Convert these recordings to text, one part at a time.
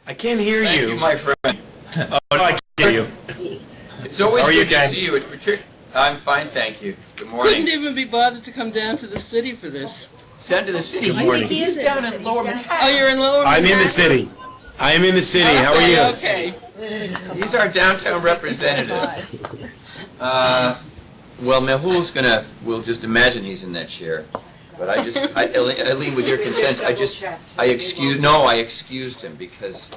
I can't hear you. Thank you, my friend. Oh, no, I can't hear you. It's always How are you, good to Ken? see you. I'm fine, thank you. Good morning. Couldn't even be bothered to come down to the city for this. Send to the city. Good morning. He's down in Lower Manhattan. Oh, you're in Lower I'm Manhattan? in the city. I am in the city. How are you? Okay. He's our downtown representative. Well, Mehul's we'll just imagine he's in that chair. But Eileen, with your consent, I excused him because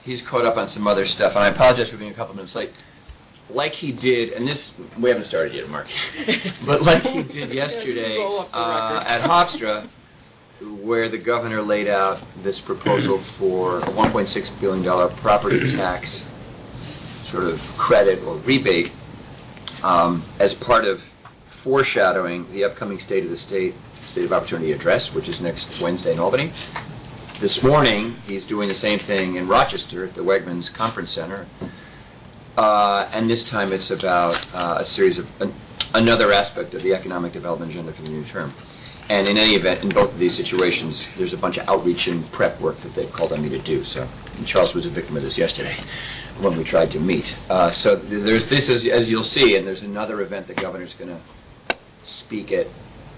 he's caught up on some other stuff. And I apologize for being a couple minutes late. Like he did, and we haven't started yet, Mark, but like he did yesterday at Hofstra, where the governor laid out this proposal for a $1.6 billion property tax sort of credit or rebate as part of foreshadowing the upcoming State of Opportunity address, which is next Wednesday in Albany. This morning, he's doing the same thing in Rochester at the Wegmans Conference Center. And this time it's about a series of another aspect of the economic development agenda for the new term. And in any event, in both of these situations, there's a bunch of outreach and prep work that they've called on me to do. So Charles was a victim of this yesterday when we tried to meet. So there's this, as you'll see, and there's another event the governor's going to speak at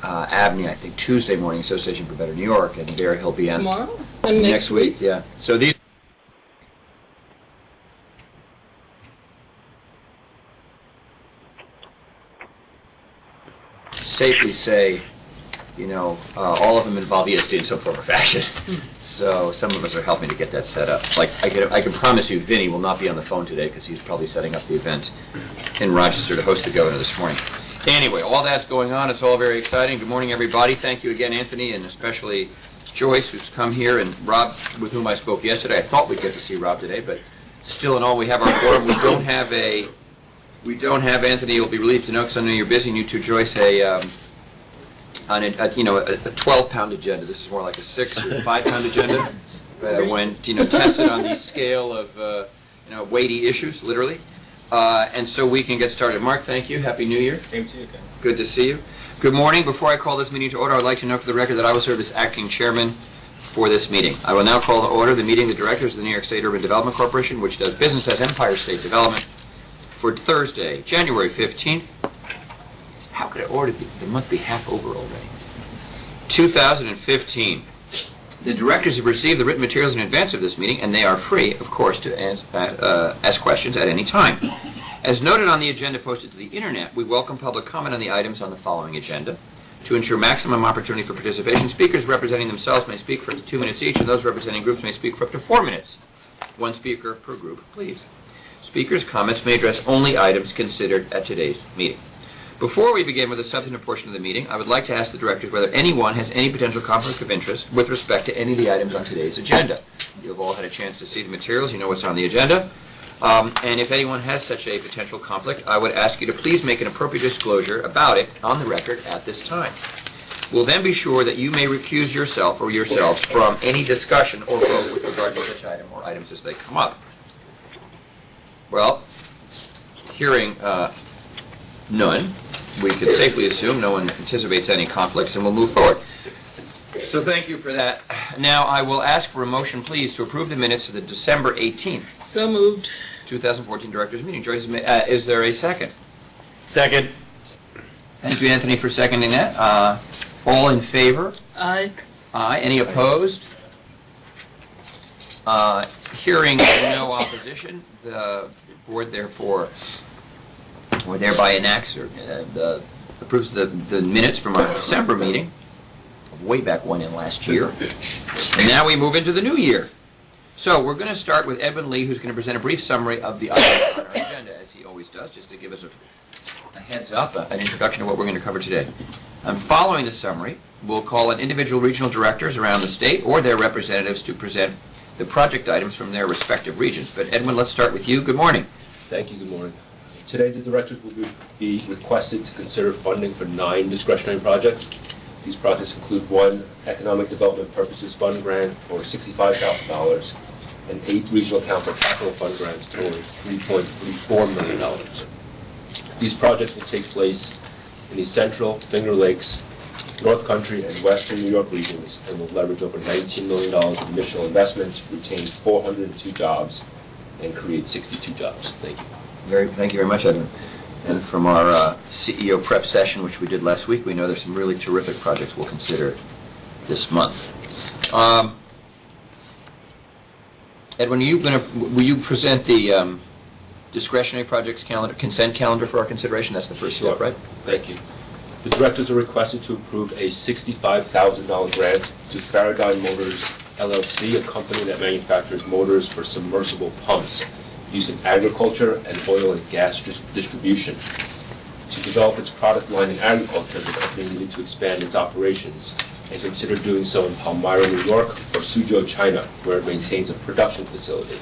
Abney, I think Tuesday morning, Association for Better New York, and there he'll be on Tomorrow? And next week. Yeah. So these. Safely say, all of them involve ESD in some form or fashion. So some of us are helping to get that set up. Like I can promise you, Vinny will not be on the phone today because he's probably setting up the event in Rochester to host the governor this morning. Anyway, all that's going on. It's all very exciting. Good morning, everybody. Thank you again, Anthony, and especially Joyce, who's come here, and Rob, with whom I spoke yesterday. I thought we'd get to see Rob today, but still in all, we have our quorum. We don't have Anthony. You'll be relieved to know, because I know you're busy, and you too, Joyce, a 12-pound agenda. This is more like a 6 or 5-pound agenda. When tested on the scale of weighty issues, literally. And so we can get started. Mark, thank you. Happy New Year. Same to you, Ken. Good to see you. Good morning. Before I call this meeting to order, I would like to note for the record that I will serve as acting chairman for this meeting. I will now call to order the meeting of the directors of the New York State Urban Development Corporation, which does business as Empire State Development, for Thursday, January 15th. How could I order the month be half over already? 2015. The directors have received the written materials in advance of this meeting, and they are free, of course, to ask questions at any time. As noted on the agenda posted to the Internet, we welcome public comment on the items on the following agenda. To ensure maximum opportunity for participation, speakers representing themselves may speak for up to 2 minutes each, and those representing groups may speak for up to 4 minutes. One speaker per group, please. Speakers' comments may address only items considered at today's meeting. Before we begin with the substantive portion of the meeting, I would like to ask the directors whether anyone has any potential conflict of interest with respect to any of the items on today's agenda. You've all had a chance to see the materials. You know what's on the agenda. And if anyone has such a potential conflict, I would ask you to please make an appropriate disclosure about it on the record at this time. We'll then be sure that you may recuse yourself or yourselves from any discussion or vote with regard to such item or items as they come up. Well, hearing none, we can safely assume no one anticipates any conflicts, and we'll move forward. So thank you for that. Now I will ask for a motion, please, to approve the minutes of the December 18th, So moved. 2014 Directors Meeting. Joyce, is there a second? Second. Thank you, Anthony, for seconding that. All in favor? Aye. Aye. Any opposed? Hearing no opposition, the board therefore, or thereby enacts or approves the minutes from our December meeting, way back when in last year. And now we move into the new year. So we're going to start with Edwin Lee, who's going to present a brief summary of the items on our agenda, as he always does, just to give us a heads up, an introduction to what we're going to cover today. Following the summary, we'll call on individual regional directors around the state or their representatives to present the project items from their respective regions. But Edwin, let's start with you. Good morning. Thank you. Good morning. Today, the directors will be requested to consider funding for 9 discretionary projects. These projects include 1 Economic Development Purposes Fund grant for $65,000 and 8 Regional Council Capital Fund grants totaling $3.34 million. These projects will take place in the Central, Finger Lakes, North Country and Western New York regions and will leverage over $19 million of initial investment, retain 402 jobs, and create 62 jobs. Thank you. Thank you very much, Edwin. And from our CEO prep session, which we did last week, we know there's some really terrific projects we'll consider this month. Edwin, will you present the discretionary projects calendar, consent calendar for our consideration? That's the first step, right? Thank you. The directors are requested to approve a $65,000 grant to Paradigm Motors LLC, a company that manufactures motors for submersible pumps used in agriculture and oil and gas distribution. To develop its product line in agriculture, the company needed to expand its operations and considered doing so in Palmyra, New York, or Suzhou, China, where it maintains a production facility.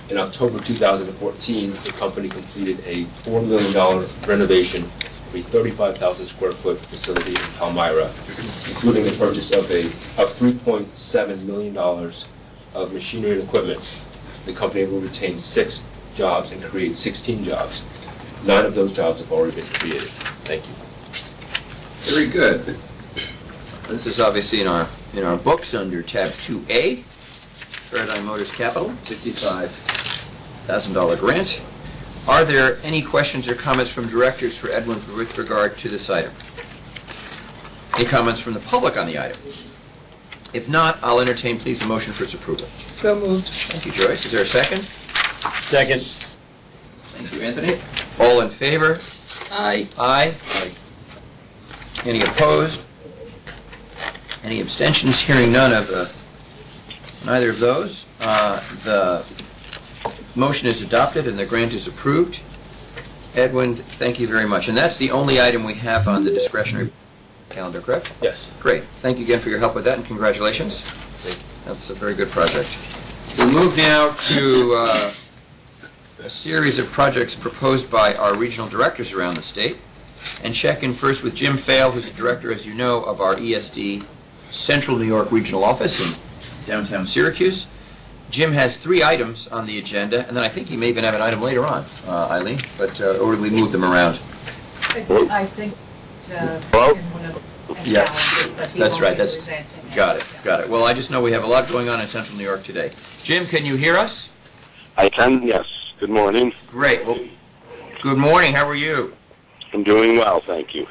In October 2014, the company completed a $4 million renovation of a 35,000 square foot facility in Palmyra, including the purchase of $3.7 million of machinery and equipment. The company will retain 6 jobs and create 16 jobs. 9 of those jobs have already been created. Thank you. Very good. This is obviously in our books under tab 2A, Paradigm Motors Capital, $55,000 grant. Are there any questions or comments from directors for Edwin with regard to this item? Any comments from the public on the item? If not, I'll entertain, please, a motion for its approval. So moved. Thank you, Joyce. Is there a second? Second. Thank you, Anthony. All in favor? Aye. Aye. Any opposed? Any abstentions? Hearing none of neither of those. The motion is adopted and the grant is approved. Edwin, thank you very much. And that's the only item we have on the discretionary calendar, correct? Yes. Great. Thank you again for your help with that, and congratulations. Thank you. That's a very good project. We'll move now to a series of projects proposed by our regional directors around the state, and check in first with Jim Fail, who's the director, as you know, of our ESD Central New York Regional Office in downtown Syracuse. Jim has 3 items on the agenda, and then I think he may even have an item later on, Eileen, but or did we move them around? I think Hello? in one of the Yeah, calendars, but he that's won't right, be that's, presenting it. got it, Yeah. got it. Well, I just know we have a lot going on in Central New York today. Jim, can you hear us? I can, yes. Good morning. Great. Well, good morning. How are you? I'm doing well, thank you.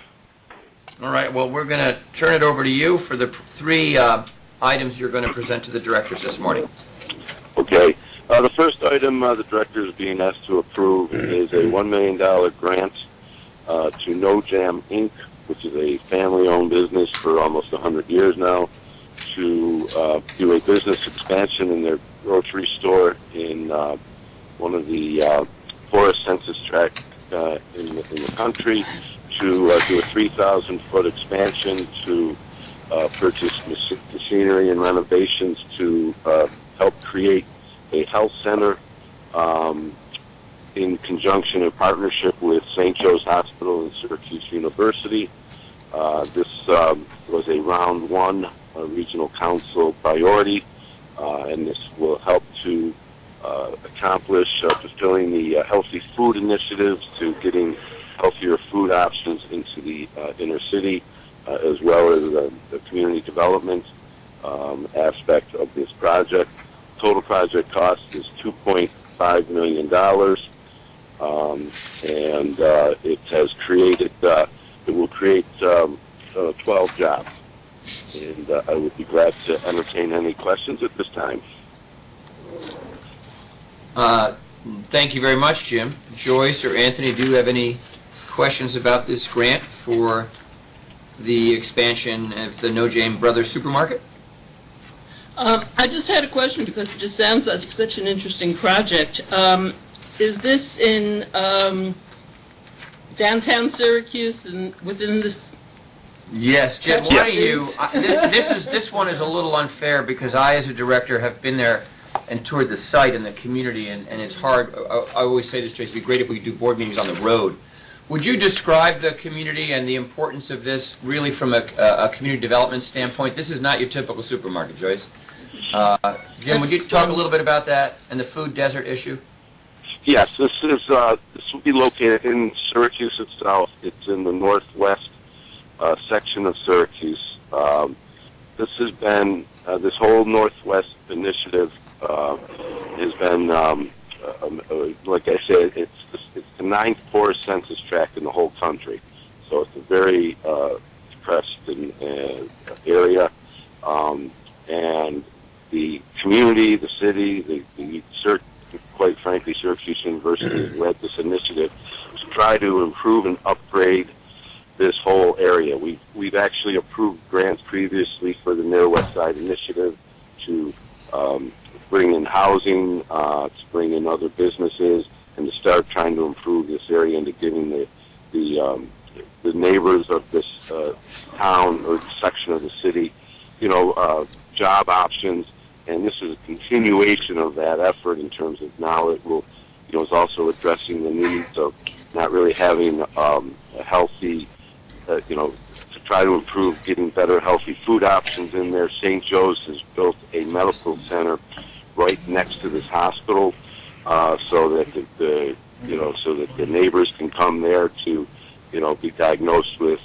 All right. Well, we're going to turn it over to you for the 3 items you're going to present to the directors this morning. Okay. The first item the director is being asked to approve is a $1 million grant to No Jam Inc., which is a family-owned business for almost 100 years now, to do a business expansion in their grocery store in one of the forest census tracts in the country, to do a 3,000-foot expansion, to purchase machinery and renovations to help create a health center in conjunction and partnership with St. Joe's Hospital and Syracuse University. This was a round 1 regional council priority, and this will help to accomplish fulfilling the healthy food initiatives, to getting healthier food options into the inner city, as well as the community development aspect of this project. Total project cost is $2.5 million, and it has created, it will create 12 jobs. And I would be glad to entertain any questions at this time. Thank you very much, Jim. Joyce or Anthony, do you have any questions about this grant for the expansion of the No Jam Brothers supermarket? I just had a question because it just sounds like such an interesting project. Is this in downtown Syracuse and within this? Yes, Jim. Yes. Why don't you? This one is a little unfair because I, as a director, have been there and toured the site and the community, and it's hard. I always say this, Joyce, it'd be great if we could do board meetings on the road. Would you describe the community and the importance of this really from a community development standpoint? This is not your typical supermarket, Joyce. Jim, would you talk a little bit about that and the food desert issue? Yes, this will be located in Syracuse itself. It's in the northwest section of Syracuse. This has been, this whole Northwest initiative has been, like I said, it's the ninth poorest census tract in the whole country. So it's a very depressed area. And the community, the city, quite frankly, Syracuse University led this initiative to try to improve and upgrade this whole area. We've actually approved grants previously for the Near West Side Initiative to bring in housing, to bring in other businesses, and to start trying to improve this area into giving the neighbors of this town or section of the city, job options. And this is a continuation of that effort in terms of now it will, is also addressing the needs of not really having a healthy, to try to improve getting better healthy food options in there. St. Joe's has built a medical center right next to this hospital, so that so that the neighbors can come there to, be diagnosed with,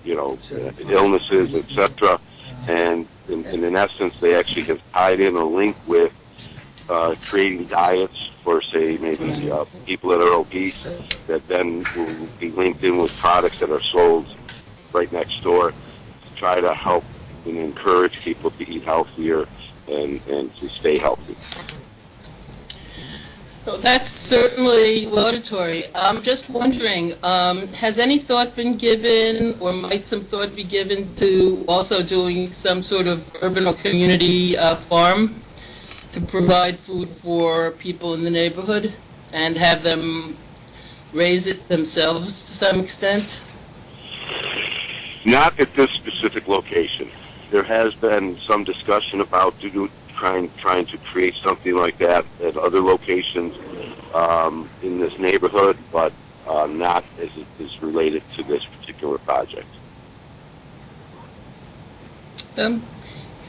illnesses, etc. And in essence, they actually have tied in a link with creating diets for, say, maybe people that are obese, that then will be linked in with products that are sold right next door to try to help and encourage people to eat healthier and to stay healthy. So that's certainly laudatory. I'm just wondering, has any thought been given, or might some thought be given to also doing some sort of urban or community farm to provide food for people in the neighborhood and have them raise it themselves to some extent? Not at this specific location. There has been some discussion about trying to create something like that at other locations in this neighborhood, but not as it is related to this particular project.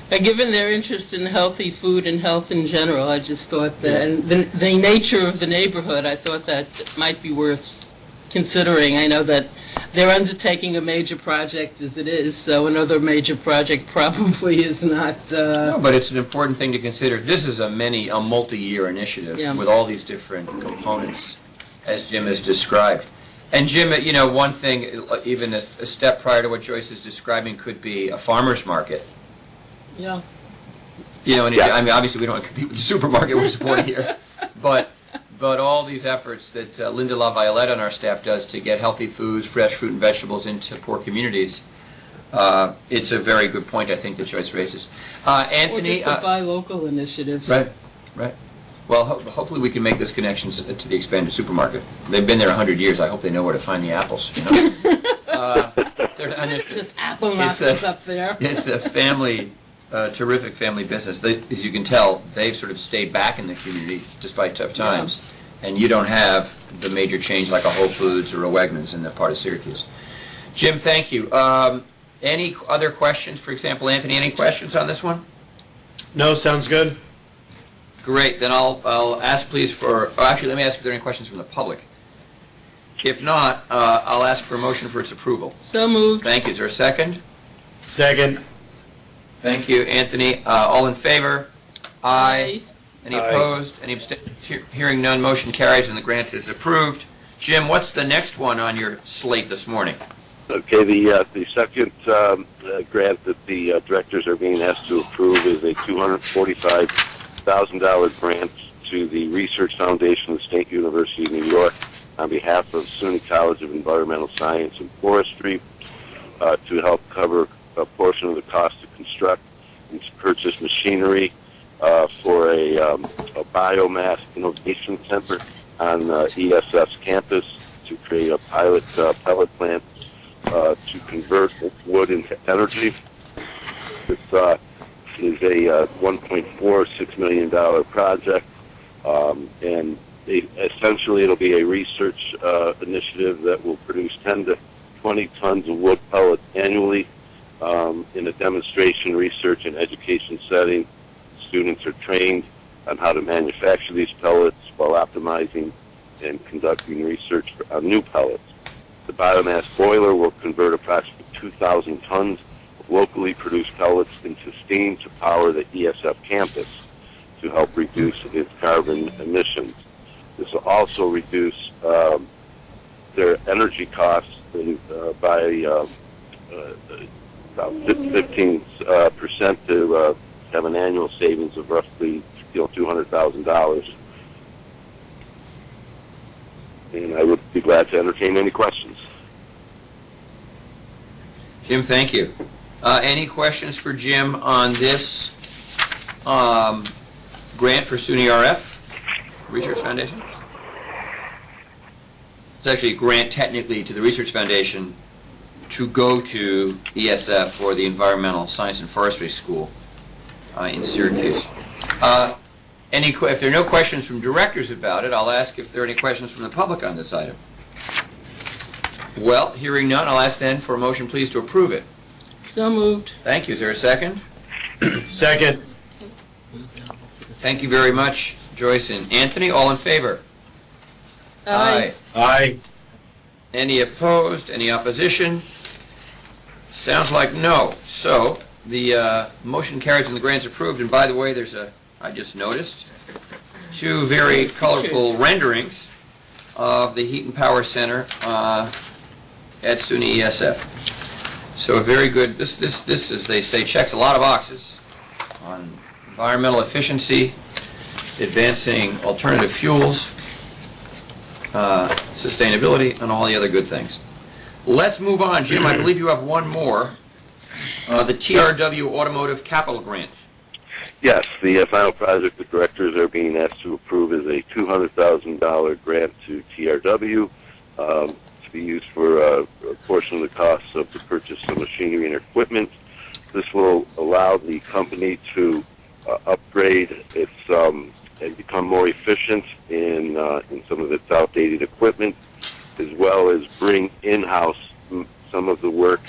Given their interest in healthy food and health in general, I just thought that, and the nature of the neighborhood, I thought that might be worth considering. I know that they're undertaking a major project as it is, so another major project probably is not... No, but it's an important thing to consider. This is a multi-year initiative with all these different components, as Jim has described. And Jim, one thing, even a step prior to what Joyce is describing, could be a farmer's market. Yeah. I mean, obviously we don't compete with the supermarket we're supporting here, but all these efforts that Linda LaViolette on our staff does to get healthy foods, fresh fruit and vegetables into poor communities, it's a very good point, I think, that Joyce raises. Anthony? Or just a buy local initiative. Right. Well, hopefully we can make this connection to the expanded supermarket. They've been there 100 years. I hope they know where to find the apples. Just apple knockers up there. It's a terrific family business. As you can tell, they've sort of stayed back in the community despite tough times. And you don't have the major change like a Whole Foods or a Wegmans in that part of Syracuse. Jim, thank you. Any other questions? For example, Anthony, any questions on this one? No, sounds good. Great. Then I'll ask, please, actually, let me ask if there are any questions from the public. If not, I'll ask for a motion for its approval. So moved. Thank you. Is there a second? Second. Thank you, Anthony. All in favor? Aye. Any Aye. opposed? Any abstentions? Hearing none, motion carries and the grant is approved. Jim, what's the next one on your slate this morning? Okay, the second grant that the directors are being asked to approve is a $245,000 grant to the Research Foundation of the State University of New York on behalf of SUNY College of Environmental Science and Forestry to help cover a portion of the cost to construct and to purchase machinery for a biomass innovation center on ESS campus to create a pilot pellet plant to convert wood into energy. This is a $1.46 million project, and essentially it'll be a research initiative that will produce 10 to 20 tons of wood pellets annually in a demonstration, research, and education setting. Students are trained on how to manufacture these pellets while optimizing and conducting research on new pellets. The biomass boiler will convert approximately 2,000 tons of locally produced pellets into steam to power the ESF campus to help reduce its carbon emissions. This will also reduce their energy costs by about 15% to have an annual savings of roughly $200,000. And I would be glad to entertain any questions. Jim, thank you. Any questions for Jim on this grant for SUNY RF Research Foundation? It's actually a grant technically to the Research Foundation to go to ESF, or the Environmental Science and Forestry School in Syracuse. If there are no questions from directors about it, I'll ask if there are any questions from the public on this item. Well, hearing none, I'll ask then for a motion, please, to approve it. So moved. Thank you. Is there a second? Second. Thank you very much, Joyce and Anthony. All in favor? Aye. Aye. Any opposed? Any opposition? Sounds like no. So the motion carries and the grant's approved. And by the way, I just noticed, two very colorful renderings of the Heat and Power Center at SUNY ESF. So a very good, this, as they say, checks a lot of boxes on environmental efficiency, advancing alternative fuels, sustainability, and all the other good things. Let's move on. Jim, I believe you have one more, the TRW Automotive Capital Grant. Yes, the final project the directors are being asked to approve is a $200,000 grant to TRW to be used for a portion of the costs of the purchase of machinery and equipment. This will allow the company to upgrade its and become more efficient in some of its outdated equipment, as well as bring in-house some of the work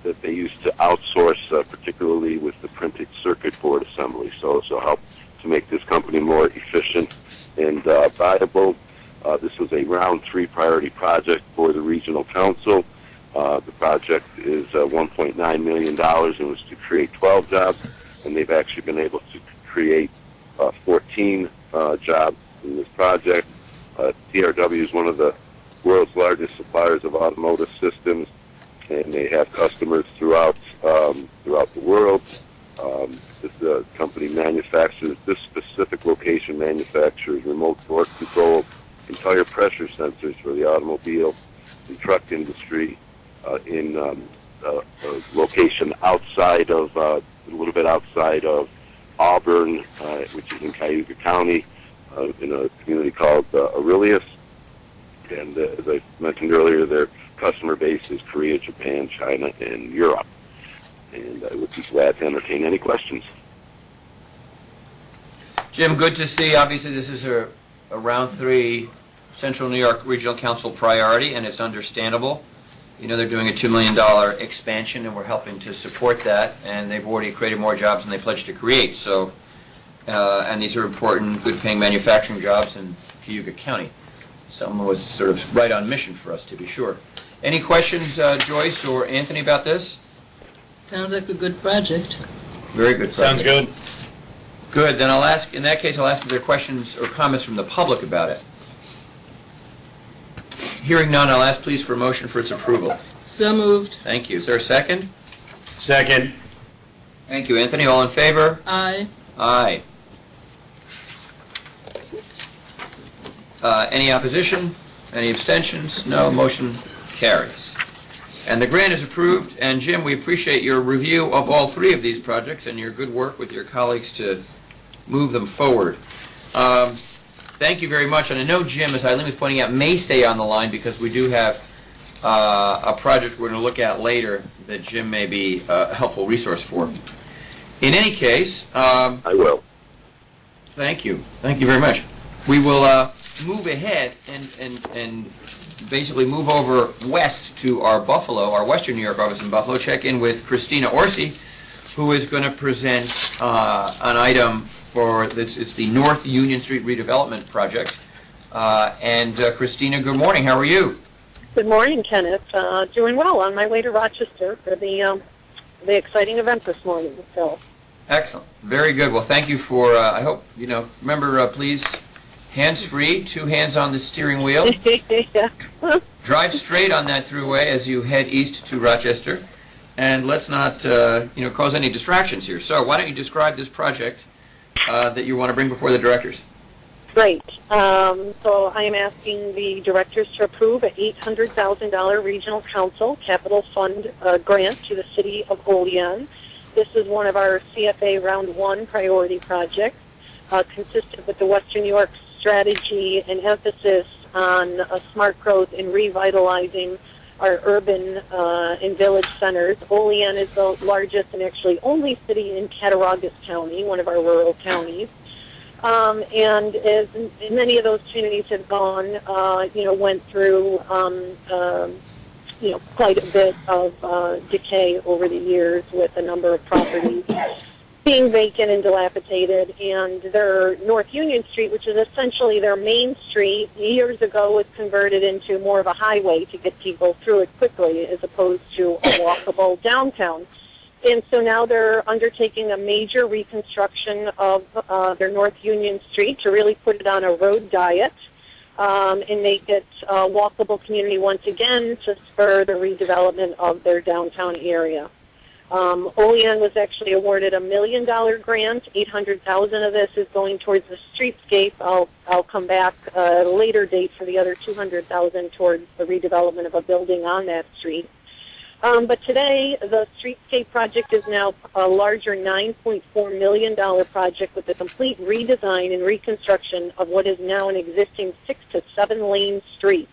that they used to outsource, particularly with the printed circuit board assembly. So this will help to make this company more efficient and viable. This was a round 3 priority project for the regional council. The project is $1.9 million and was to create 12 jobs, and they've actually been able to create 14 jobs in this project. TRW is one of the world's largest suppliers of automotive systems, and they have customers throughout the world. This company manufactures, this specific location manufactures remote door control, entire pressure sensors for the automobile and truck industry in a location outside of, a little bit outside of Auburn, which is in Cayuga County, in a community called Aurelius. And as I mentioned earlier, their customer base is Korea, Japan, China, and Europe. And I would be glad to entertain any questions. Jim, good to see. Obviously, this is a round 3 Central New York Regional Council priority, and it's understandable. You know, they're doing a $2 million expansion, and we're helping to support that, and they've already created more jobs than they pledged to create. So, and these are important, good-paying manufacturing jobs in Cayuga County. Someone was sort of right on mission for us, to be sure. Any questions, Joyce or Anthony, about this? Sounds like a good project. Very good project. Sounds good. Good. Then I'll ask, in that case, I'll ask if there are questions or comments from the public about it. Hearing none, I'll ask, please, for a motion for its approval. So moved. Thank you. Is there a second? Second. Thank you, Anthony. All in favor? Aye. Aye. Any opposition? Any abstentions? No. Motion carries. And the grant is approved. And Jim, we appreciate your review of all 3 of these projects and your good work with your colleagues to move them forward. Thank you very much. And I know Jim, as Eileen was pointing out, may stay on the line because we do have a project we're going to look at later that Jim may be a helpful resource for. In any case, I will. Thank you. Thank you very much. We will move ahead and basically move over west to our Western New York office in Buffalo, check in with Christina Orsi, who is going to present an item for this. It's the North Union Street redevelopment project. And Christina, good morning. How are you? Good morning, Kenneth. Doing well on my way to Rochester for the exciting event this morning. So, Excellent. Very good. Well, thank you for, I hope, remember, please, hands-free, 2 hands on the steering wheel. yeah. Drive straight on that throughway as you head east to Rochester. And let's not, cause any distractions here. So why don't you describe this project that you want to bring before the directors? Great. So I am asking the directors to approve an $800,000 regional council capital fund grant to the city of Olean. This is one of our CFA Round 1 priority projects, consistent with the Western New York strategy and emphasis on smart growth and revitalizing our urban and village centers. Olean is the largest and actually only city in Cattaraugus County, one of our rural counties. And as many of those communities have gone, went through, quite a bit of decay over the years with a number of properties being vacant and dilapidated. And their North Union Street, which is essentially their main street, years ago was converted into more of a highway to get people through it quickly as opposed to a walkable downtown. And so now they're undertaking a major reconstruction of their North Union Street to really put it on a road diet and make it a walkable community once again to spur the redevelopment of their downtown area. Olean was actually awarded a $1 million grant. $800,000 of this is going towards the streetscape. I'll come back at a later date for the other $200,000 towards the redevelopment of a building on that street. But today, the streetscape project is now a larger $9.4 million project with a complete redesign and reconstruction of what is now an existing 6 to 7 lane street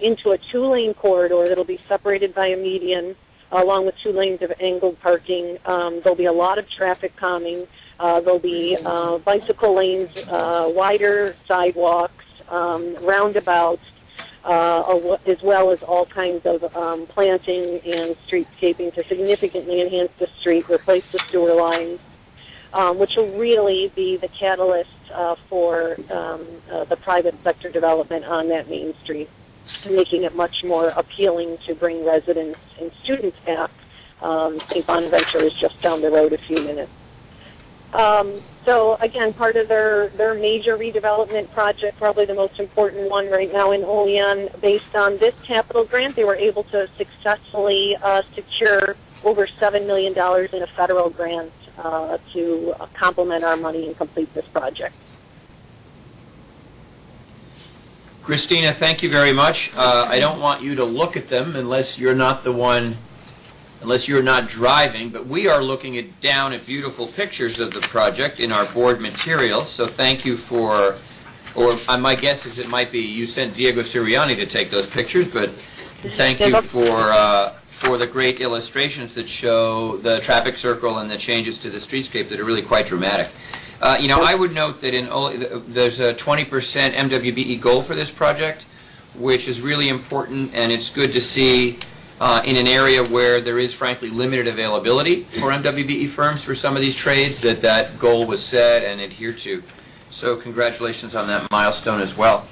into a 2-lane corridor that will be separated by a median along with 2 lanes of angled parking. There'll be a lot of traffic calming. There'll be bicycle lanes, wider sidewalks, roundabouts, as well as all kinds of planting and streetscaping to significantly enhance the street, replace the sewer lines, which will really be the catalyst for the private sector development on that main street, making it much more appealing to bring residents and students back. St. Bonaventure is just down the road a few minutes. So again, part of their major redevelopment project, probably the most important one right now in Olean, based on this capital grant, they were able to successfully secure over $7 million in a federal grant to complement our money and complete this project. Christina, thank you very much. I don't want you to look at them unless you're not driving, but we are looking down at beautiful pictures of the project in our board materials, so thank you for, or my guess is it might be you sent Diego Siriani to take those pictures, but thank you for the great illustrations that show the traffic circle and the changes to the streetscape that are really quite dramatic. I would note that there's a 20% MWBE goal for this project, which is really important, and it's good to see in an area where there is, frankly, limited availability for MWBE firms for some of these trades, that goal was set and adhered to. So congratulations on that milestone as well.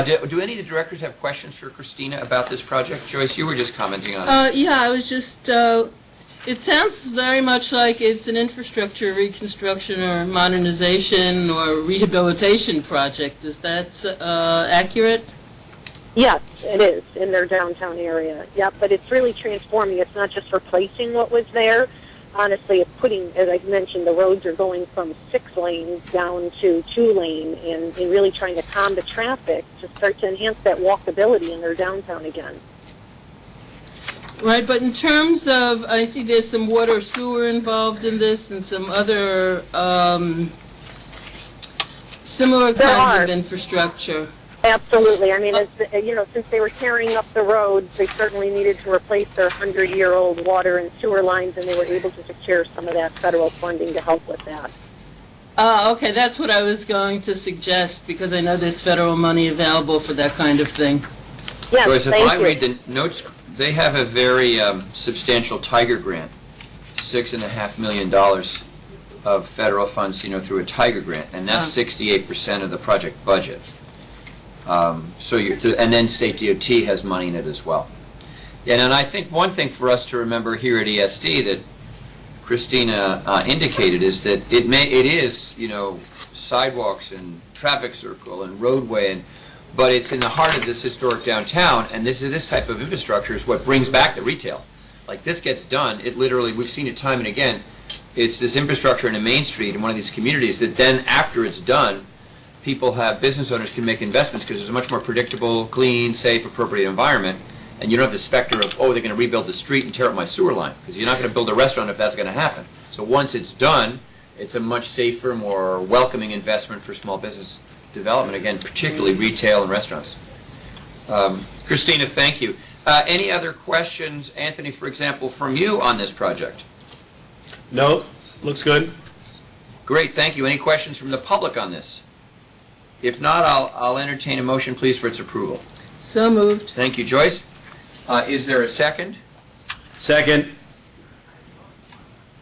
Do any of the directors have questions for Christina about this project? Joyce, you were just commenting on it. Yeah, I was just, it sounds very much like it's an infrastructure reconstruction or modernization or rehabilitation project. Is that accurate? Yes, it is, in their downtown area. Yeah, but it's really transforming. It's not just replacing what was there. Honestly, it's putting, as I mentioned, the roads are going from 6 lanes down to 2 lane and really trying to calm the traffic to start to enhance that walkability in their downtown again. Right, but in terms of, I see there's some water sewer involved in this and some other similar kinds of infrastructure. Absolutely. I mean, since they were tearing up the roads, they certainly needed to replace their 100-year-old water and sewer lines, and they were able to secure some of that federal funding to help with that. Okay, that's what I was going to suggest, because I know there's federal money available for that kind of thing. Yes, Joyce, if I read the notes, they have a very substantial Tiger grant, $6.5 million of federal funds, through a Tiger grant, and that's 68% of the project budget. So and then State DOT has money in it as well. And I think one thing for us to remember here at ESD that Christina indicated is that it is, sidewalks and traffic circle and roadway, but it's in the heart of this historic downtown, and this type of infrastructure is what brings back the retail. Like this gets done, it literally, we've seen it time and again, it's this infrastructure in a main street in one of these communities that then after it's done, business owners can make investments because there's a much more predictable, clean, safe, appropriate environment, and you don't have the specter of, oh, they're going to rebuild the street and tear up my sewer line, because you're not going to build a restaurant if that's going to happen. So once it's done, it's a much safer, more welcoming investment for small business development, again, particularly retail and restaurants. Christina, thank you. Any other questions, Anthony, for example, from you on this project? No, looks good. Great, thank you. Any questions from the public on this? If not, I'll entertain a motion, please, for its approval. So moved. Thank you, Joyce. Is there a second? Second.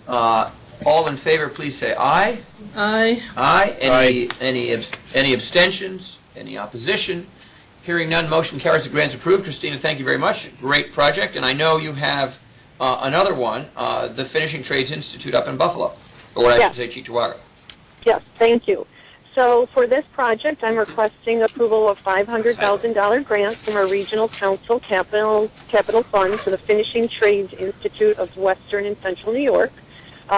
All in favor, please say aye. Aye. Aye. Aye. Any abstentions? Any opposition? Hearing none, motion carries. The grant's approved. Christina, thank you very much. Great project. And I know you have another one, the Finishing Trades Institute up in Buffalo, or I should say Cheektowaga. Yes, thank you. So for this project, I'm requesting approval of $500,000 grant from our regional council capital fund to the Finishing Trades Institute of Western and Central New York.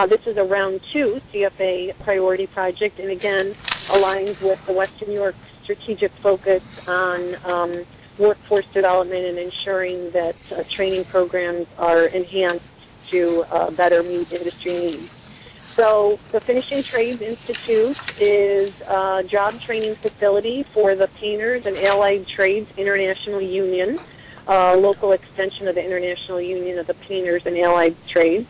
This is a round 2 CFA priority project, and again aligns with the Western New York strategic focus on workforce development and ensuring that training programs are enhanced to better meet industry needs. So the Finishing Trades Institute is a job training facility for the Painters and Allied Trades International Union, a local extension of the International Union of the Painters and Allied Trades.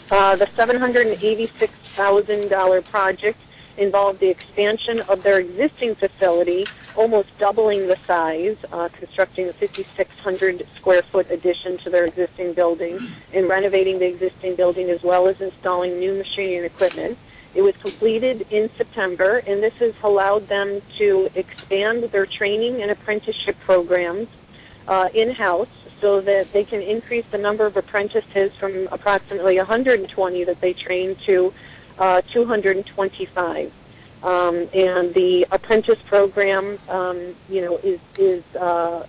The $786,000 project involved the expansion of their existing facility, almost doubling the size, constructing a 5,600 square foot addition to their existing building and renovating the existing building as well as installing new machinery and equipment. It was completed in September, and this has allowed them to expand their training and apprenticeship programs in-house so that they can increase the number of apprentices from approximately 120 that they train to 225. And the apprentice program, is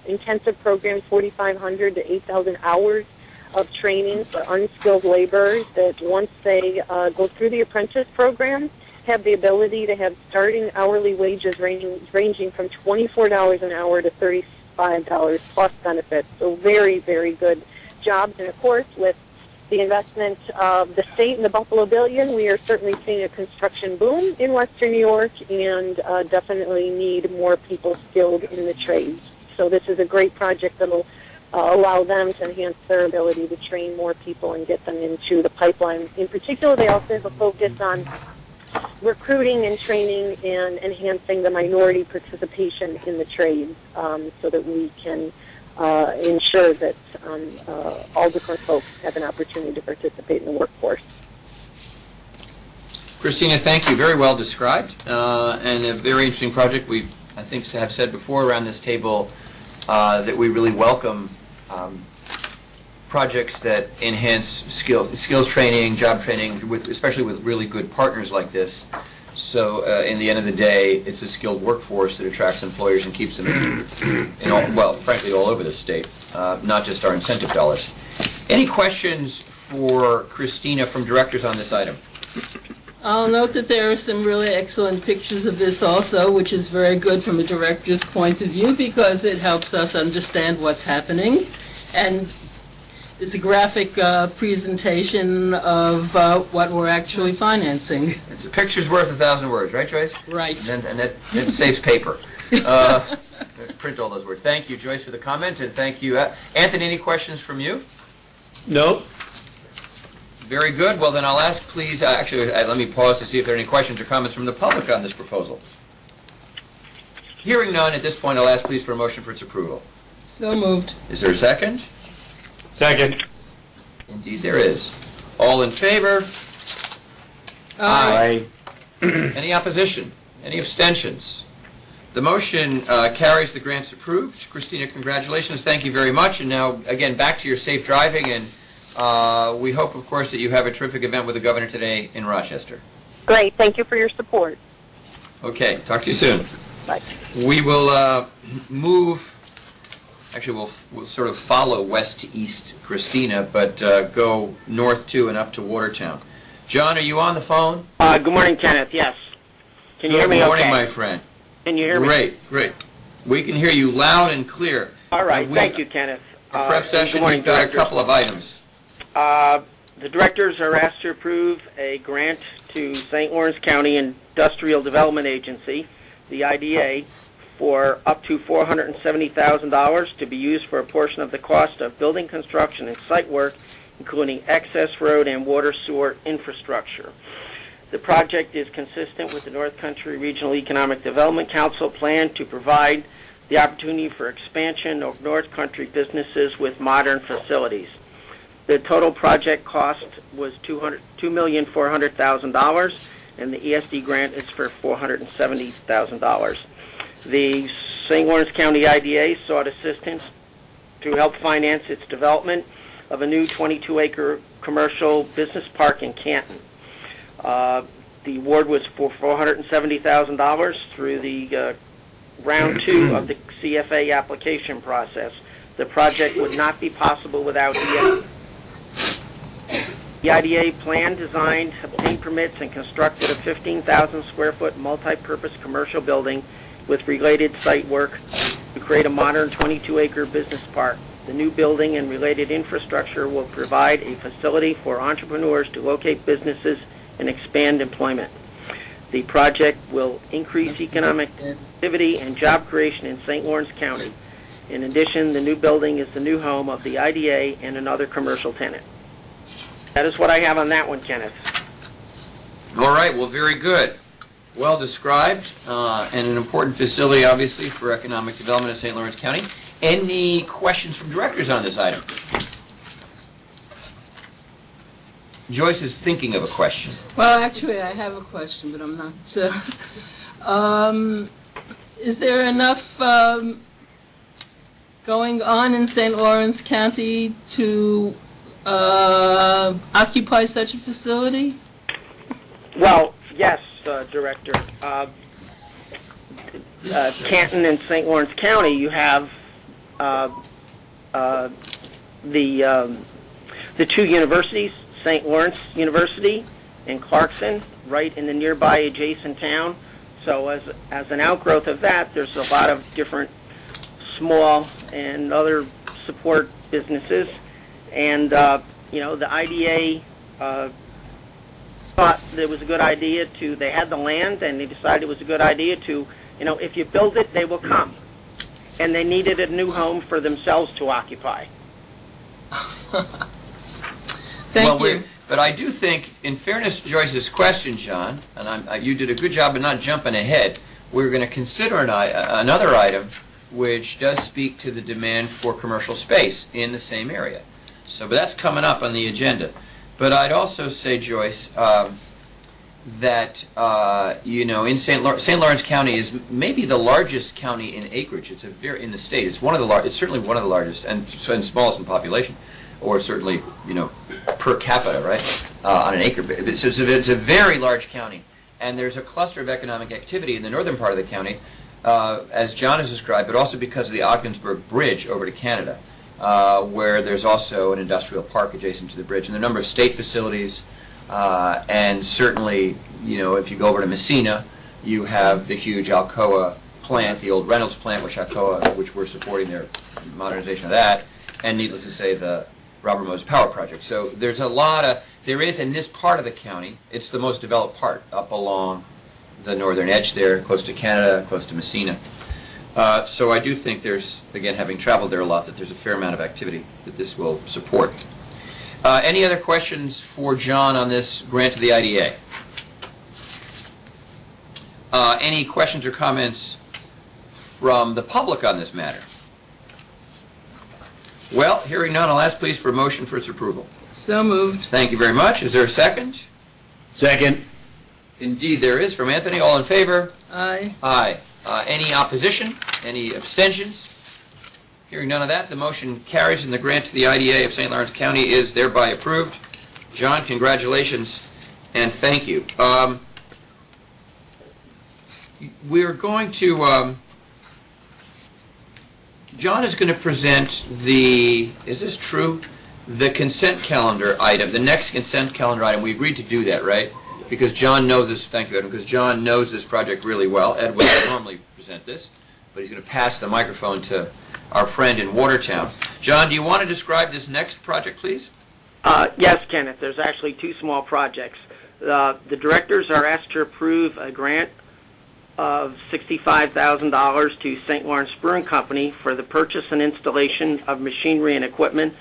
intensive program, 4,500 to 8,000 hours of training for unskilled laborers that once they go through the apprentice program have the ability to have starting hourly wages ranging from $24 an hour to $35 plus benefits. So very, very good jobs. And of course, with the investment of the state and the Buffalo Billion, we are certainly seeing a construction boom in Western New York and definitely need more people skilled in the trades. So this is a great project that will allow them to enhance their ability to train more people and get them into the pipeline. In particular, they also have a focus on recruiting and training and enhancing the minority participation in the trades so that we can ensure that all different folks have an opportunity to participate in the workforce. Christina, thank you. Very well described, and a very interesting project. We, I think, have said before around this table that we really welcome projects that enhance skills training, job training, especially with really good partners like this. So in the end of the day, it's a skilled workforce that attracts employers and keeps them frankly, all over the state, not just our incentive dollars. Any questions for Christina from directors on this item? I'll note that there are some really excellent pictures of this also, which is very good from a director's point of view because it helps us understand what's happening. And it's a graphic presentation of what we're actually financing. It's a picture's worth 1,000 words, right, Joyce? Right. And it saves paper. Print all those words. Thank you, Joyce, for the comment, and thank you. Anthony, any questions from you? No. Very good. Well, then I'll ask, please, let me pause to see if there are any questions or comments from the public on this proposal. Hearing none, at this point, I'll ask, please, for a motion for its approval. So moved. Is there a second? Second. Indeed, there is. All in favor? Aye. Any opposition? Any abstentions? The motion carries. The grant's approved. Christina, congratulations. Thank you very much. And now, again, back to your safe driving. And we hope, of course, that you have a terrific event with the governor today in Rochester. Great. Thank you for your support. Okay. Talk to you soon. Bye. We will move. Actually, we'll sort of follow west to east, Christina, but go north to and up to Watertown. John, are you on the phone? Good morning, Kenneth. Yes. Can you hear me Good morning, okay? my friend. Can you hear me? Great. We can hear you loud and clear. All right. Thank you, Kenneth. Our prep session, good morning, we've got directors. a couple of items. The directors are asked to approve a grant to St. Lawrence County Industrial Development Agency, the IDA, for up to $470,000 to be used for a portion of the cost of building construction and site work, including access road and water sewer infrastructure. The project is consistent with the North Country Regional Economic Development Council plan to provide the opportunity for expansion of North Country businesses with modern facilities. The total project cost was $2,400,000, and the ESD grant is for $470,000. The St. Lawrence County IDA sought assistance to help finance its development of a new 22-acre commercial business park in Canton. The award was for $470,000 through the round 2 of the CFA application process. The project would not be possible without ESD. The IDA planned, designed, obtained permits, and constructed a 15,000 square foot multi-purpose commercial building with related site work to create a modern 22-acre business park. The new building and related infrastructure will provide a facility for entrepreneurs to locate businesses and expand employment. The project will increase economic activity and job creation in St. Lawrence County. In addition, the new building is the new home of the IDA and another commercial tenant. That is what I have on that one, Kenneth. All right, well, very good. Well described, and an important facility, obviously, for economic development in St. Lawrence County. Any questions from directors on this item? Joyce is thinking of a question. Well, actually, I have a question, but I'm not. Is there enough going on in St. Lawrence County to occupy such a facility? Well, yes, Director. Canton and St. Lawrence County, you have the two universities, St. Lawrence University and Clarkson, right in the nearby adjacent town. So as an outgrowth of that, there's a lot of different small and other support businesses. And, the IDA thought it was a good idea they had the land, and they decided it was a good idea to, if you build it, they will come. And they needed a new home for themselves to occupy. Thank you. But I do think, in fairness to Joyce's question, John, and you did a good job of not jumping ahead, we're going to consider another item which does speak to the demand for commercial space in the same area. So, but that's coming up on the agenda. But I'd also say, Joyce, that in St. Lawrence County is maybe the largest county in acreage. It's in the state. It's one of the It's certainly one of the largest and smallest in population, or certainly per capita, right, on an acre. So it's a very large county, and there's a cluster of economic activity in the northern part of the county, as John has described, but also because of the Ogdensburg Bridge over to Canada, where there's also an industrial park adjacent to the bridge, and the number of state facilities, and certainly, if you go over to Messina, you have the huge Alcoa plant, the old Reynolds plant, which we're supporting their modernization of that, and needless to say, the Robert Moses Power Project. So there is in this part of the county, it's the most developed part, up along the northern edge there, close to Canada, close to Messina. So I do think there's, again, having traveled there a lot, that there's a fair amount of activity that this will support. Any other questions for John on this grant to the IDA? Any questions or comments from the public on this matter? Well, hearing none, I'll ask please for a motion for its approval. So moved. Thank you very much. Is there a second? Second. Indeed there is. From Anthony, all in favor? Aye. Aye. Any opposition? Any abstentions? Hearing none of that, the motion carries and the grant to the IDA of St. Lawrence County is thereby approved. John, congratulations and thank you. We're going to, John is going to present the, is this true? The consent calendar item, the next consent calendar item. We agreed to do that, right? Because John knows this, thank you, Edwin, because John knows this project really well. Ed will normally present this, but he's going to pass the microphone to our friend in Watertown. John, do you want to describe this next project, please? Yes, Kenneth. There's actually two small projects. The directors are asked to approve a grant of $65,000 to St. Lawrence Brewing Company for the purchase and installation of machinery and equipment.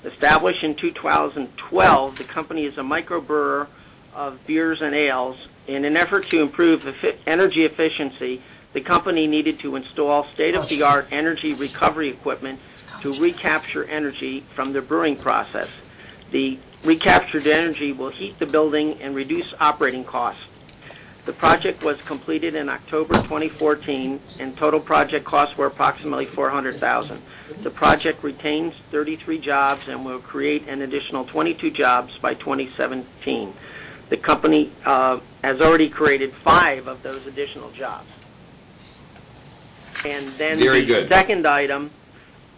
Established in 2012, the company is a microbrewer of beers and ales. In an effort to improve energy efficiency, the company needed to install state-of-the-art energy recovery equipment to recapture energy from the brewing process. The recaptured energy will heat the building and reduce operating costs. The project was completed in October 2014, and total project costs were approximately $400,000. The project retains 33 jobs and will create an additional 22 jobs by 2017. The company has already created 5 of those additional jobs. And then the second item,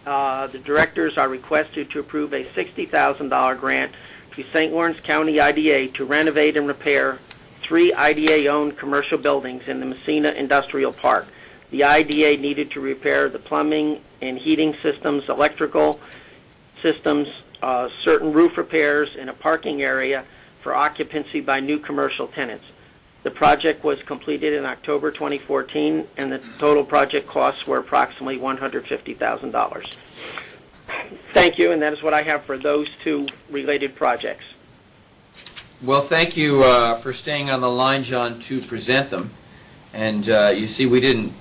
the directors are requested to approve a $60,000 grant to St. Lawrence County IDA to renovate and repair 3 IDA-owned commercial buildings in the Messina Industrial Park. The IDA needed to repair the plumbing and heating systems, electrical systems, certain roof repairs, and a parking area for occupancy by new commercial tenants. The project was completed in October 2014, and the total project costs were approximately $150,000. Thank you, and that is what I have for those 2 related projects. Well, thank you for staying on the line, John, to present them. And you see, we didn't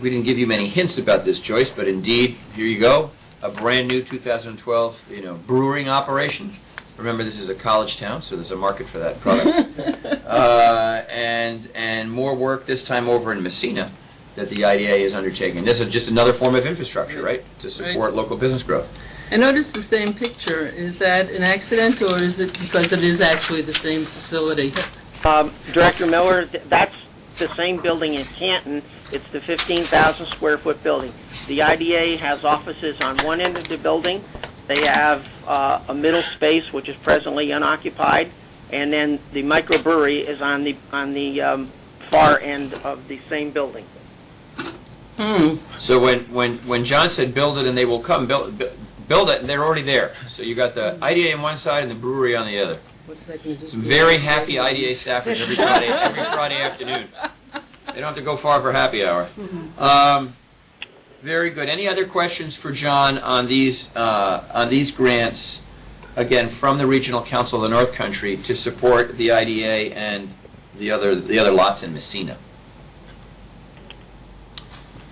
give you many hints about this, Joyce, but indeed, here you go, a brand new 2012, brewing operation. Remember, this is a college town, so there's a market for that product. And more work this time over in Messina that the IDA is undertaking. This is just another form of infrastructure, right, to support local business growth. I noticed the same picture. Is that an accident, or is it because it is actually the same facility? Director Miller, that's the same building in Canton. It's the 15,000 square foot building. The IDA has offices on one end of the building. They have a middle space which is presently unoccupied, and then the microbrewery is on the far end of the same building. So when John said build it and they will come, build it, and they're already there. So you got the IDA on one side and the brewery on the other. Some very happy IDA staffers every Friday afternoon. They don't have to go far for happy hour. Very good. Any other questions for John on these grants, again, from the Regional Council of the North Country to support the IDA and the other lots in Messina?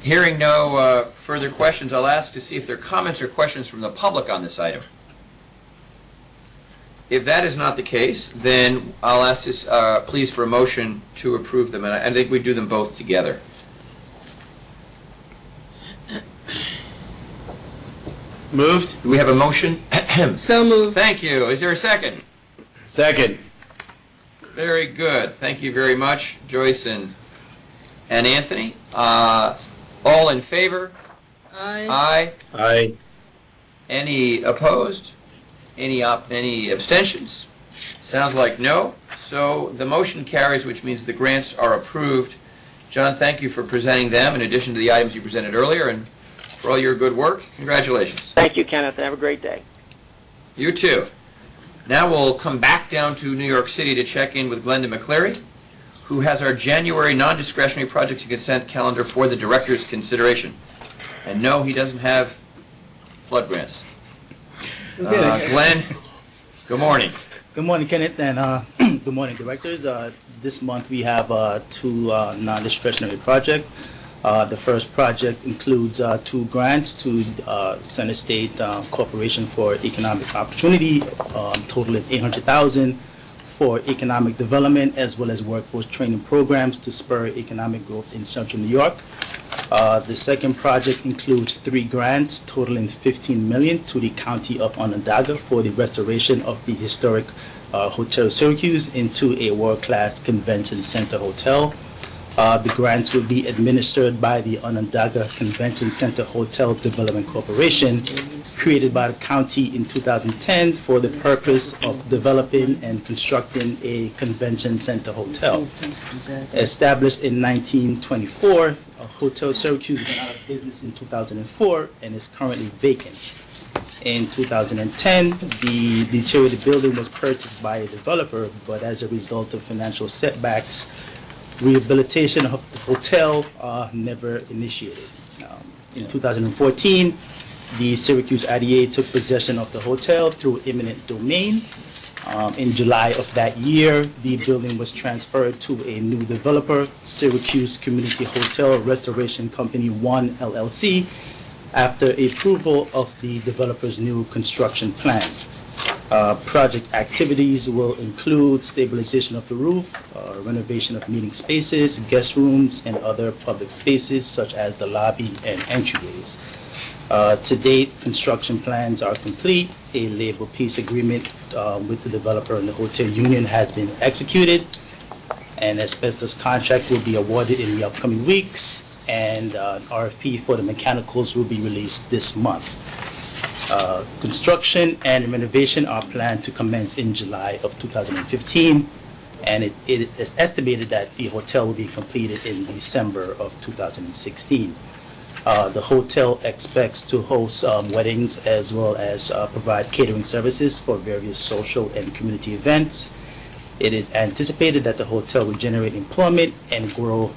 Hearing no further questions, I'll ask to see if there are comments or questions from the public on this item. If that is not the case, then I'll ask this, please, for a motion to approve them, and I think we do them both together. Moved. Do we have a motion? So moved. Thank you. Is there a second? Second. Very good. Thank you very much, Joyce and Anthony. All in favor? Aye. Aye. Aye. Any opposed? Any abstentions? Sounds like no. So the motion carries, which means the grants are approved. John, thank you for presenting them in addition to the items you presented earlier, and for all your good work. Congratulations. Thank you, Kenneth. Have a great day. You too. Now we'll come back down to New York City to check in with Glenda McCleary, who has our January non-discretionary projects and consent calendar for the director's consideration. And no, he doesn't have flood grants. Glenn, good morning. Good morning, Kenneth, and good morning, directors. This month we have 2 non-discretionary projects. The first project includes 2 grants to Center State Corporation for Economic Opportunity, totaling $800,000 for economic development as well as workforce training programs to spur economic growth in Central New York. The second project includes 3 grants totaling $15 million to the County of Onondaga for the restoration of the historic Hotel Syracuse into a world-class convention center hotel. The grants will be administered by the Onondaga Convention Center Hotel Development Corporation, created by the county in 2010 for the purpose of developing and constructing a convention center hotel. Established in 1924, Hotel Syracuse went out of business in 2004 and is currently vacant. In 2010, the deteriorated building was purchased by a developer, but as a result of financial setbacks, rehabilitation of the hotel never initiated. In 2014, the Syracuse IDA took possession of the hotel through eminent domain. In July of that year, the building was transferred to a new developer, Syracuse Community Hotel Restoration Company 1 LLC, after approval of the developer's new construction plan. Project activities will include stabilization of the roof, renovation of meeting spaces, guest rooms, and other public spaces such as the lobby and entryways. To date, construction plans are complete. A labor peace agreement with the developer and the hotel union has been executed. An asbestos contract will be awarded in the upcoming weeks, and RFP for the mechanicals will be released this month. Construction and renovation are planned to commence in July of 2015, and it is estimated that the hotel will be completed in December of 2016. The hotel expects to host weddings as well as provide catering services for various social and community events. It is anticipated that the hotel will generate employment and grow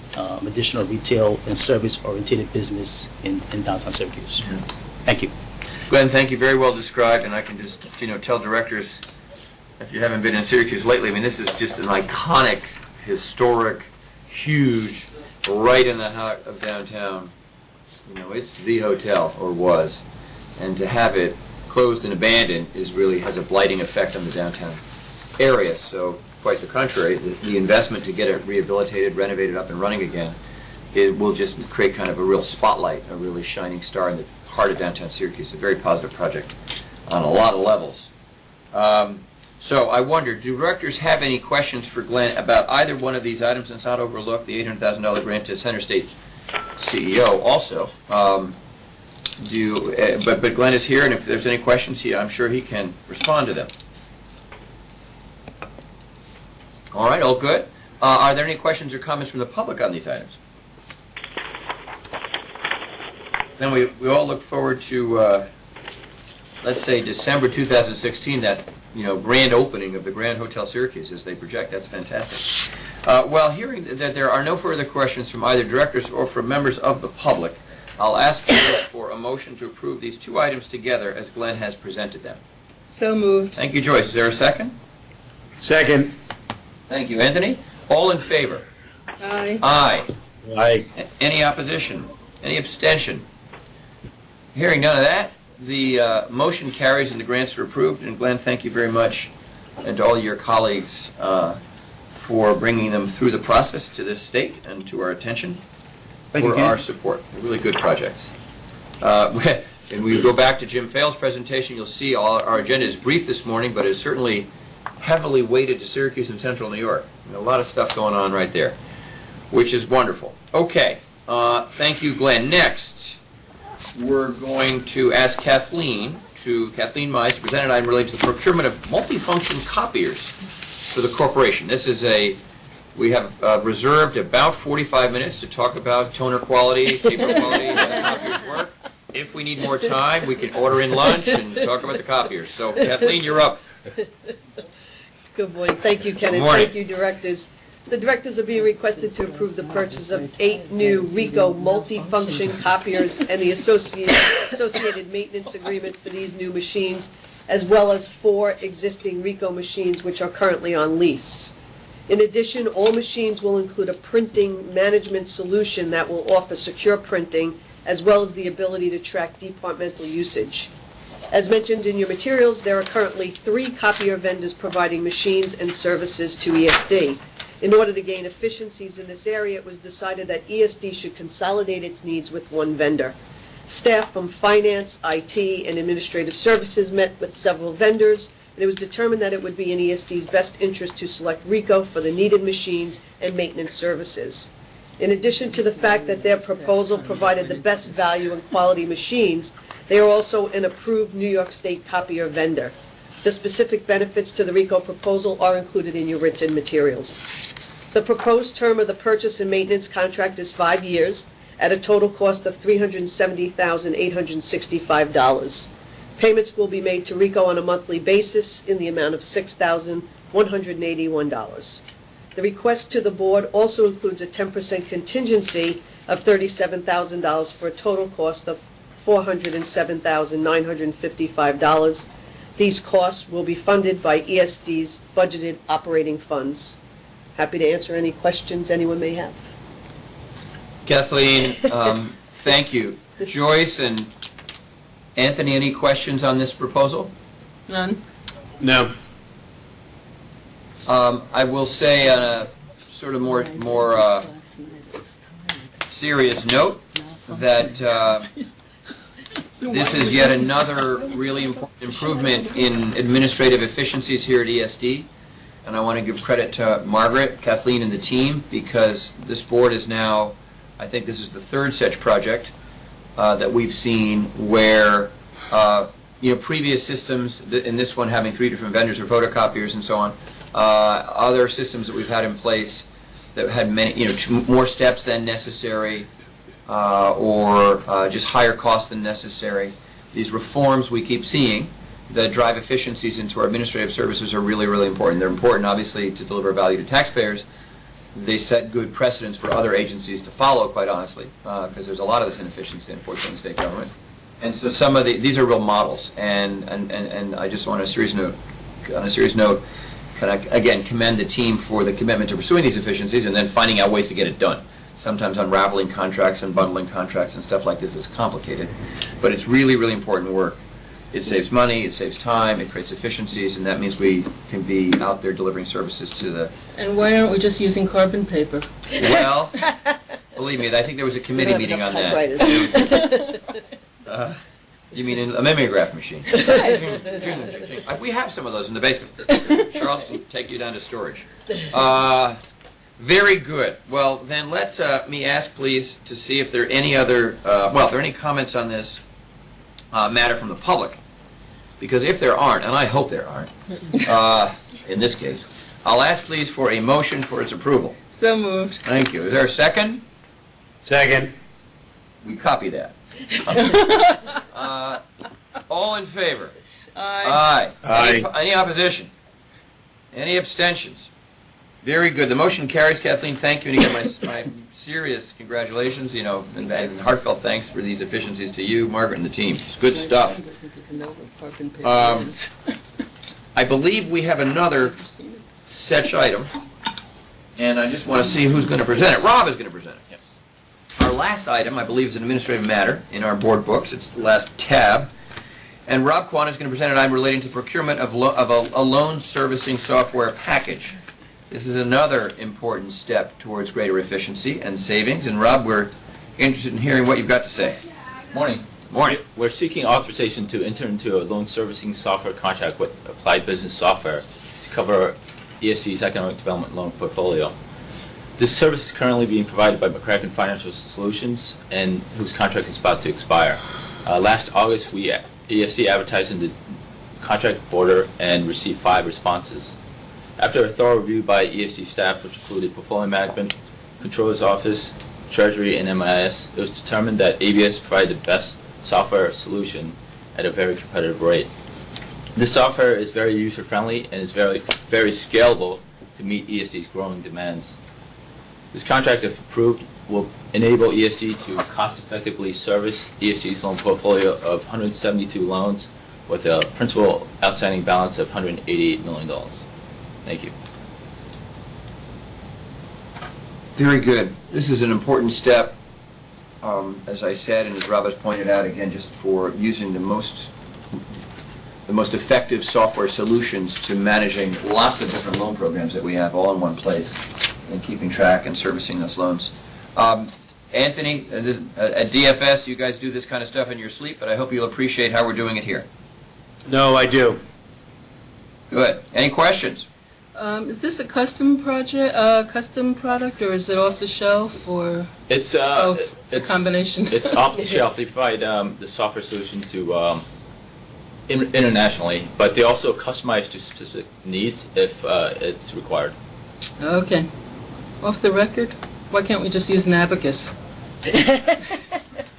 additional retail and service-oriented business in downtown Syracuse. Yeah. Thank you. Glenn, thank you, very well described, and I can just, tell directors, if you haven't been in Syracuse lately, I mean, this is just an iconic, historic, huge, right in the heart of downtown. It's the hotel, or was, and to have it closed and abandoned really has a blighting effect on the downtown area. So, quite the contrary, the investment to get it rehabilitated, renovated, up and running again, it will just create kind of a real spotlight, a really shining star in the heart of downtown Syracuse. It's a very positive project on a lot of levels. So I wonder, do directors have any questions for Glenn about either one of these items? Let's not overlook the $800,000 grant to Center State CEO also. But Glenn is here, and if there's any questions, I'm sure he can respond to them. All right, all good. Are there any questions or comments from the public on these items? Then we all look forward to, let's say, December 2016, that grand opening of the Grand Hotel Syracuse as they project. That's fantastic. Well, hearing that there are no further questions from either directors or from members of the public, I'll ask for a motion to approve these 2 items together as Glenn has presented them. So moved. Thank you, Joyce. Is there a second? Second. Thank you, Anthony. All in favor? Aye. Aye. Aye. Any opposition? Any abstention? Hearing none of that, the motion carries and the grants are approved. And Glenn, thank you very much, and to all your colleagues for bringing them through the process to this state and to our attention for our support. They're really good projects. And we go back to Jim Fail's presentation. You'll see our agenda is brief this morning, but it's certainly heavily weighted to Syracuse and Central New York. And a lot of stuff going on right there, which is wonderful. Okay, thank you, Glenn. Next, we're going to ask Kathleen Mize to present an item related to the procurement of multifunction copiers for the corporation. This is we have reserved about 45 minutes to talk about toner quality, paper quality, how the copiers work. If we need more time, we can order in lunch and talk about the copiers. So, Kathleen, you're up. Good morning. Thank you, Ken, and thank you, directors. The directors are being requested to approve the purchase of 8 new Ricoh multifunction copiers and the associated maintenance agreement for these new machines, as well as 4 existing Ricoh machines which are currently on lease. In addition, all machines will include a printing management solution that will offer secure printing, as well as the ability to track departmental usage. As mentioned in your materials, there are currently 3 copier vendors providing machines and services to ESD. In order to gain efficiencies in this area, it was decided that ESD should consolidate its needs with one vendor. Staff from finance, IT, and administrative services met with several vendors, and it was determined that it would be in ESD's best interest to select RICO for the needed machines and maintenance services. In addition to the fact that their proposal provided the best value and quality machines, they are also an approved New York State copier vendor. The specific benefits to the RICO proposal are included in your written materials. The proposed term of the purchase and maintenance contract is 5 years at a total cost of $370,865. Payments will be made to RICO on a monthly basis in the amount of $6,181. The request to the board also includes a 10% contingency of $37,000 for a total cost of $407,955. These costs will be funded by ESD's budgeted operating funds. Happy to answer any questions anyone may have. Kathleen, thank you. Joyce and Anthony, any questions on this proposal? None? No. I will say on a sort of more serious note that this is yet another really important improvement in administrative efficiencies here at ESD. And I want to give credit to Margaret, Kathleen, and the team, because this board is now, I think this is the 3rd such project that we've seen where, previous systems, in this one having 3 different vendors or photocopiers and so on, other systems that we've had in place that had many, more steps than necessary, or just higher costs than necessary. These reforms we keep seeing that drive efficiencies into our administrative services are really, really important. They're important, obviously, to deliver value to taxpayers. They set good precedents for other agencies to follow, quite honestly, because there's a lot of this inefficiency, unfortunately, in state government. And so some of these are real models. And I just want on a serious note, can I, again, commend the team for the commitment to pursuing these efficiencies and then finding out ways to get it done. Sometimes unraveling contracts and bundling contracts and stuff like this is complicated. But it's really, really important work. It saves money, it saves time, it creates efficiencies, and that means we can be out there delivering services to the... And why aren't we just using carbon paper? Well, believe me, I think there was a committee meeting on that. You mean a mimeograph machine? We have some of those in the basement. Charles can take you down to storage. Very good. Well, then let me ask, please, to see if there are any other, if there are any comments on this matter from the public. Because if there aren't, and I hope there aren't, in this case, I'll ask, please, for a motion for its approval. So moved. Thank you. Is there a second? Second. We copy that. All in favor? Aye. Aye. Any opposition? Any abstentions? Very good. The motion carries. Kathleen, thank you. And again, my serious congratulations, and heartfelt thanks for these efficiencies to you, Margaret, and the team. It's good stuff. I believe we have another such item, and I just want to see who's going to present it. Rob is going to present it. Yes. Our last item, I believe, is an administrative matter in our board books. It's the last tab. And Rob Kwan is going to present an item relating to procurement of a loan servicing software package. This is another important step towards greater efficiency and savings. And Rob, we're interested in hearing what you've got to say. Morning. Morning. We're seeking authorization to enter into a loan servicing software contract with Applied Business Software to cover ESD's economic development loan portfolio. This service is currently being provided by McCracken Financial Solutions, and whose contract is about to expire. Last August, ESD advertised in the contract border and received 5 responses. After a thorough review by ESD staff, which included portfolio management, controller's office, treasury, and MIS, it was determined that ABS provided the best software solution at a very competitive rate. This software is very user-friendly and is very, very scalable to meet ESD's growing demands. This contract, if approved, will enable ESD to cost-effectively service ESD's loan portfolio of 172 loans with a principal outstanding balance of $188 million. Thank you. Very good. This is an important step, as I said, and as Rob has pointed out, again, just for using the most the most effective software solutions to managing lots of different loan programs that we have all in one place and keeping track and servicing those loans. Anthony, at DFS, you guys do this kind of stuff in your sleep, but I hope you'll appreciate how we're doing it here. No, I do. Good. Any questions? Is this a custom product, or is it off the shelf, or It's both? A combination? It's off the shelf. They provide the software solution to internationally, but they also customize to specific needs if it's required. Okay. Off the record? Why can't we just use an abacus?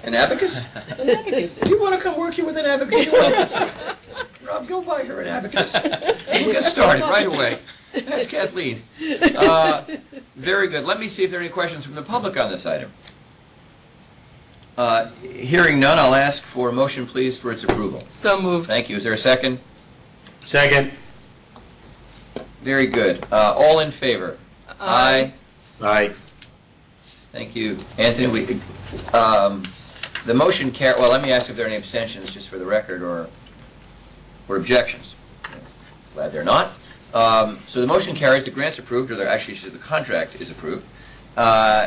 An abacus? An abacus. Do you want to come work here with an abacus? You're welcome to. Rob, go buy her an abacus. We'll get started right away. Ask Kathleen. Very good. Let me see if there are any questions from the public on this item. Hearing none, I'll ask for a motion, please, for its approval. So moved. Thank you. Is there a second? Second. Very good. All in favor? Aye. Aye. Thank you. Anthony, the motion well, let me ask if there are any abstentions, just for the record, or objections. Glad they're not. So the motion carries, the grant's approved, or actually the contract is approved,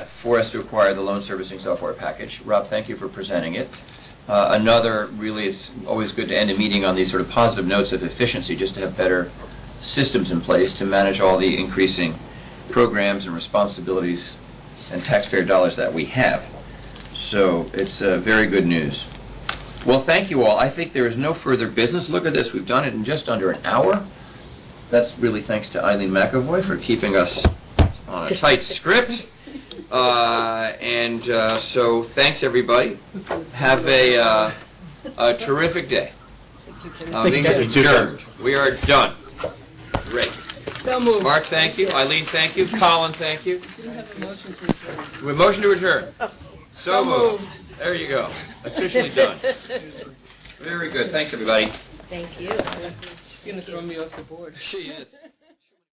for us to acquire the loan servicing software package. Rob, thank you for presenting it. Really, it's always good to end a meeting on these sort of positive notes of efficiency, just to have better systems in place to manage all the increasing programs and responsibilities and taxpayer dollars that we have. So it's very good news. Well, thank you all. I think there is no further business. Look at this. We've done it in just under an hour. That's really thanks to Eileen McAvoy for keeping us on a tight script. So thanks, everybody. Have a terrific day. Meeting is adjourned. We are done. Great. So moved. Mark, thank you. Eileen, thank you. Colin, thank you. We didn't have a motion to adjourn. We have a motion to adjourn. So moved. moved. There you go. Officially done. Very good. Thanks, everybody. Thank you. She's going to throw me off the board. She is.